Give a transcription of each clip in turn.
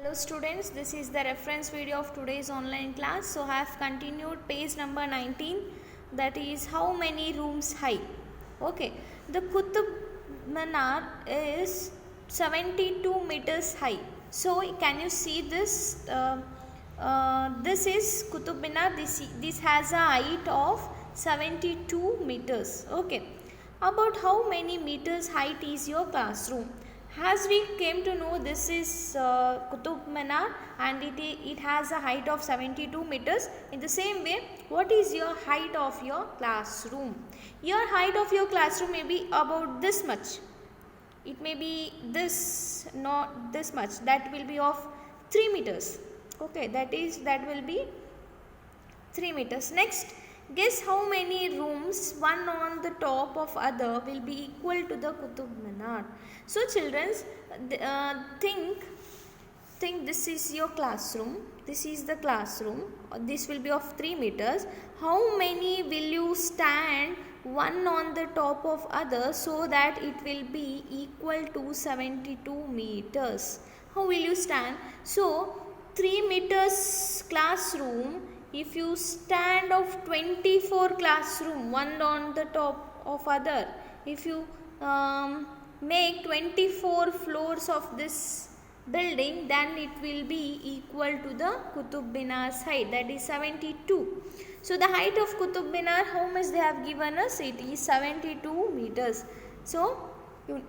Hello students, this is the reference video of today's online class. So I have continued page number 19, that is how many rooms high. Okay, the Qutub Minar is 72 meters high. So can you see this? This is Qutub Minar. This has a height of 72 meters. Okay, about how many meters height is your classroom? As we came to know, this is Qutub Minar and it has a height of 72 meters. In the same way, what is your height of your classroom? Your height of your classroom may be about this much. It may be this, not this much. That will be of 3 meters. Okay, that will be 3 meters. Next, guess how many rooms one on the top of other will be equal to the Qutub Minar. So children, think this is your classroom. This is the classroom. This will be of 3 meters. How many will you stand one on the top of other so that it will be equal to 72 meters? How will you stand? So 3 meters classroom, if you stand of 24 classroom one on the top of other, if you make 24 floors of this building, then it will be equal to the Qutub Minar's height, that is 72. So the height of Qutub Minar, how much they have given us? It is 72 meters. So you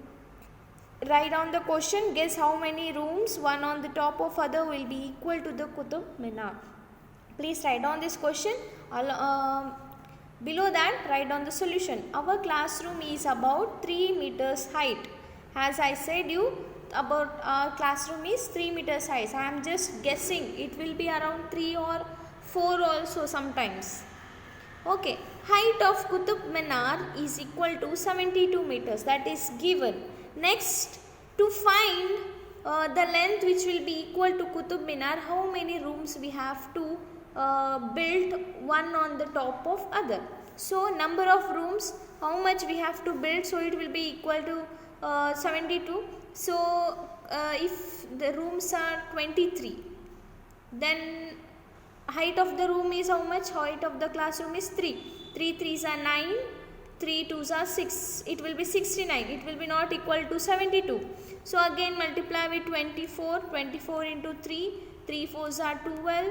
write down the question, guess how many rooms one on the top of other will be equal to the Qutub Minar. Please write down this question. Below that, write down the solution. Our classroom is about 3 meters height. As I said you, about our classroom is 3 meters high. So I am just guessing. It will be around 3 or 4 also sometimes. Okay. Height of Qutub Minar is equal to 72 meters. That is given. Next, to find the length which will be equal to Qutub Minar, how many rooms we have to build one on the top of other. So number of rooms, how much we have to build, so it will be equal to 72. So if the rooms are 23, then height of the room is how much? Height of the classroom is 3. 3 3s are 9, 3 2s are 6. It will be 69. It will be not equal to 72. So again multiply with 24. 24 into 3. 3 4s are 12.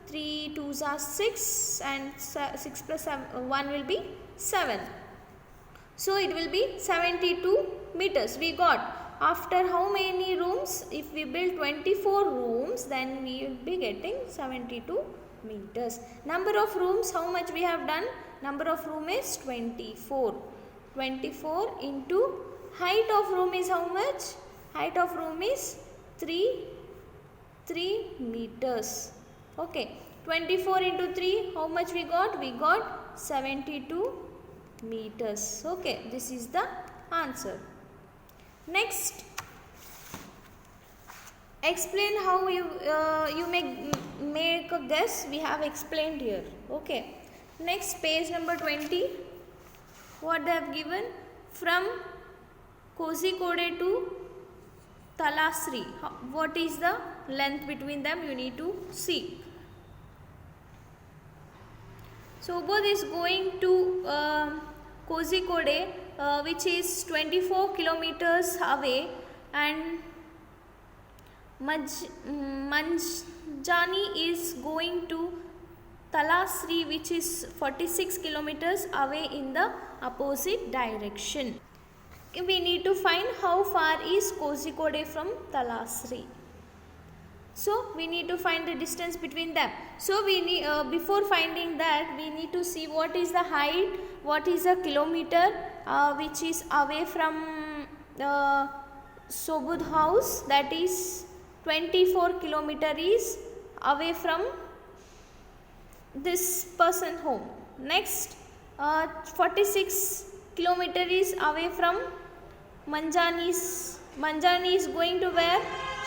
3 2s are 6 and 6 plus 1 will be 7. So it will be 72 meters we got. After how many rooms? If we build 24 rooms, then we will be getting 72 meters. Number of rooms, how much we have done? Number of room is 24. 24 into height of room is how much? Height of room is 3 meters. Okay, 24 into 3, how much we got? We got 72 meters. Okay, this is the answer. Next, explain how you make a guess. We have explained here. Okay, next page number 20. What they have given? From Kozhikode to Talasri, what is the length between them? You need to see. Sobodh is going to Kozhikode, which is 24 kilometers away, and Manjani is going to Talasri, which is 46 kilometers away in the opposite direction. We need to find how far is Kozhikode from Talasri. So we need to find the distance between them. So we need, before finding that, we need to see what is the height, what is the kilometer which is away from Sobodh house, that is 24 kilometer is away from this person home. Next, 46 kilometer is away from Manjani's. Manjani is going to where?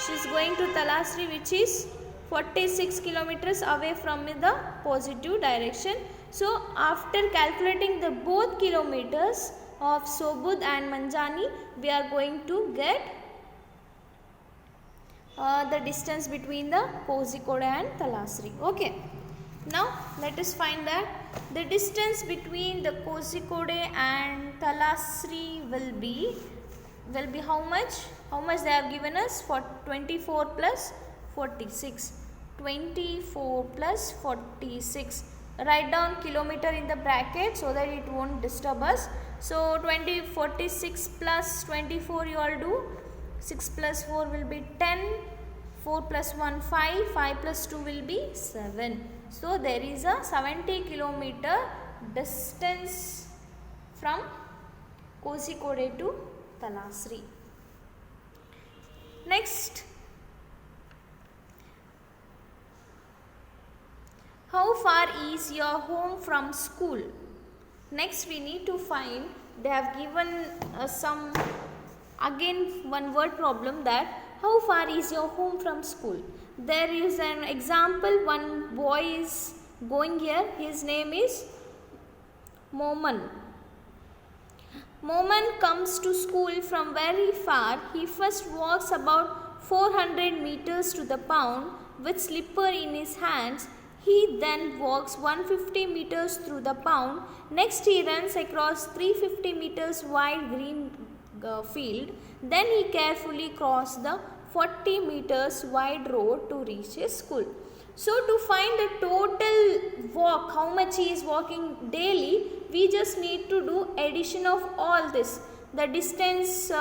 She is going to Talasri, which is 46 kilometers away from the positive direction. So after calculating the both kilometers of Sobodh and Manjani, we are going to get the distance between the Kozhikode and Talasri. Okay. Now let us find that the distance between the Kozhikode and Talasri will be how much? How much they have given us? For 24 plus 46. 24 plus 46. Write down kilometer in the bracket so that it won't disturb us. So 46 plus 24 you all do. 6 plus 4 will be 10. 4 plus 1 5. 5 plus 2 will be 7. So there is a 70 kilometer distance from Kozhikode to Talasri. Next, how far is your home from school? Next we need to find, they have given some again one word problem, that how far is your home from school. There is an example, one boy is going here, his name is Moman. Moman comes to school from very far. He first walks about 400 meters to the pound with slipper in his hands. He then walks 150 meters through the pound. Next he runs across 350 meters wide green field. Then he carefully crossed the 40 meters wide road to reach his school. So to find the total walk, how much he is walking daily, we just need to do addition of all this. The distance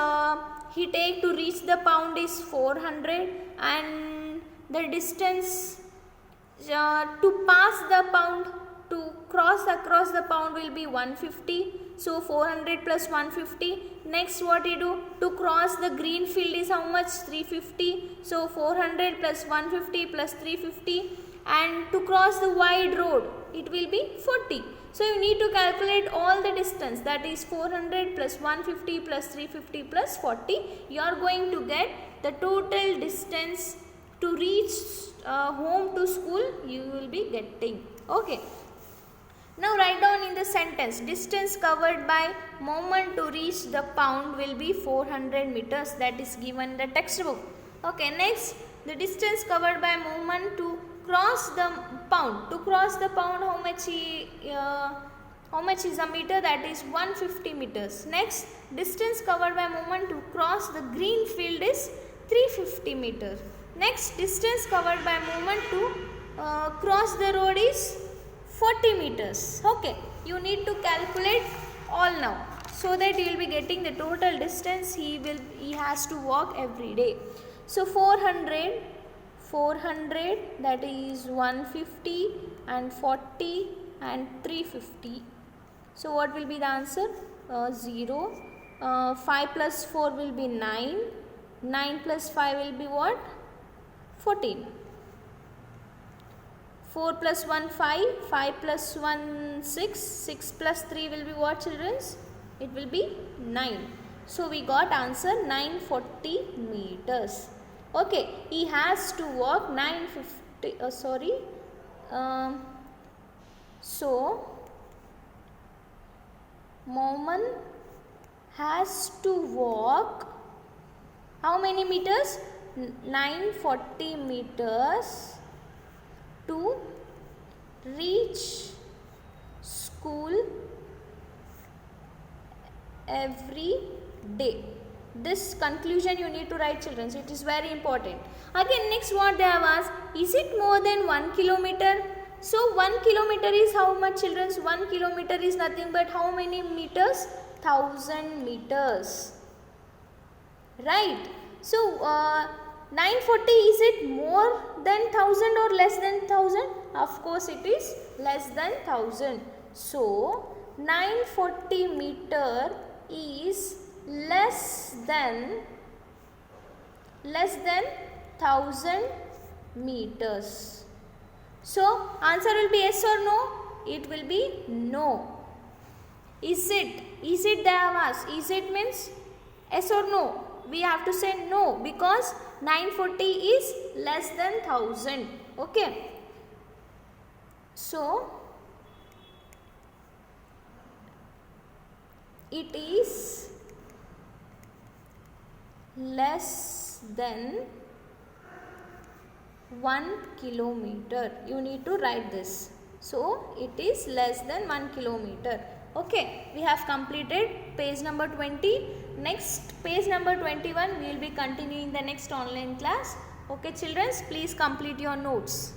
he take to reach the pound is 400, and the distance to pass the pound, to cross across the pound will be 150. So 400 plus 150. Next what you do, to cross the green field is how much? 350. So 400 plus 150 plus 350. And to cross the wide road, it will be 40. So you need to calculate all the distance, that is 400 plus 150 plus 350 plus 40. You are going to get the total distance to reach home to school you will be getting. Okay. Now write down in the sentence, distance covered by Moman to reach the pound will be 400 meters. That is given in the textbook. Okay, next, the distance covered by Moman to cross the pound. To cross the pound, how much is a meter? That is 150 meters. Next, distance covered by Moman to cross the green field is 350 meters. Next, distance covered by Moman to cross the road is 40 meters. Okay, you need to calculate all now, so that you will be getting the total distance he has to walk every day. So 400, that is 150 and 40 and 350. So what will be the answer? 0. 5 plus 4 will be 9. 9 plus 5 will be what? 14. 4 plus 1 5, 5 plus 1 6, 6 plus 3 will be what, children? It will be 9. So we got answer 940 meters. Okay, he has to walk 950, so Moman has to walk how many meters? 940 meters to reach school every day. This conclusion you need to write, children. It is very important. Again, next what they have asked, is it more than 1 kilometer? So 1 kilometer is how much, children? 1 kilometer is nothing but how many meters? 1000 meters. Right. So 940, is it more than 1000 or less than 1000? Of course it is less than 1000. So 940 meter is less than 1000 meters. So answer will be yes or no? It will be no. Is it they have asked? Is it means yes or no? We have to say no, because 940 is less than 1000. Okay. So it is less than 1 kilometer. You need to write this. So it is less than 1 kilometer. Okay, we have completed page number 20. Next page number 21 we will be continuing the next online class. Okay children, please complete your notes.